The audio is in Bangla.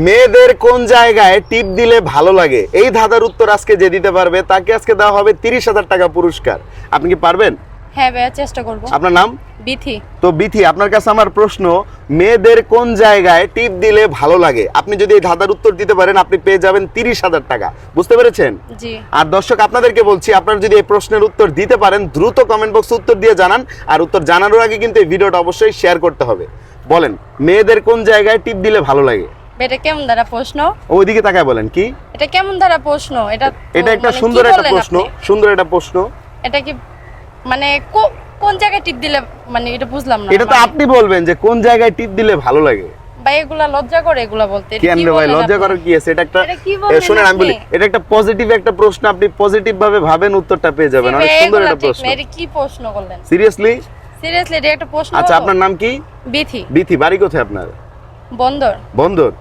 মেয়েদের কোন জায়গায় টিপ দিলে ভালো লাগে, এই ধাঁধার উত্তর আজকে যে দিতে পারবে তাকে আজকে দেওয়া হবে 30,000 টাকা পুরস্কার। আপনি কি পারবেন? হ্যাঁ ভাইয়া, চেষ্টা করব। আপনার নাম? বিথি। তো বিথি, আপনার কাছে আমার প্রশ্ন, মেয়েদের কোন জায়গায় টিপ দিলে ভালো লাগে? আপনি যদি এই ধাঁধার উত্তর দিতে পারেন আপনি পেয়ে যাবেন 30,000 টাকা। বুঝতে পেরেছেন? জি। আর দর্শক আপনাদেরকে বলছি, আপনারা যদি এই প্রশ্নের উত্তর দিতে পারেন দ্রুত কমেন্ট বক্সে উত্তর দিয়ে জানান। আর উত্তর জানানোর আগে কিন্তু এই ভিডিওটা অবশ্যই শেয়ার করতে হবে। বলেন, মেয়েদের কোন জায়গায় টিপ দিলে ভালো লাগে? এটা কেমন ধারা প্রশ্ন? ওইদিকে তাকায় বলেন। কি এটা কেমন ধারা প্রশ্ন? এটা এটা একটা মানে সুন্দর কি একটা বললেন প্রশ্ন, আপনি? সুন্দর একটা প্রশ্ন। এটা কি মানে কোন জায়গায় টিপ দিলে, মানে এটা বুঝলাম না। এটা তো আপনি বলবেন যে কোন জায়গায় টিপ দিলে ভালো লাগে। ভাই এগুলা লজ্জা করে এগুলা বলতে। এটা কেন কি রে ভাই, বললেন লজ্জা আপনি? করার কি আছে? এটা একটা এটা কি বললেন শুনেন আমি বলি, আপনি? এটা একটা পজিটিভ একটা প্রশ্ন, আপনি পজিটিভ ভাবে ভাবেন উত্তরটা পেয়ে যাবেন। জি অনেক ভাই, সুন্দর এগুলা একটা ঠিক প্রশ্ন। না। এটা কি প্রশ্ন করলেন? সিরিয়াসলি? সিরিয়াসলি এটা একটা প্রশ্ন আচ্ছা, হলো? আপনার নাম কি? বিথি। বিথি, বাড়ি কোথায় আপনার? বন্দর। বন্দর।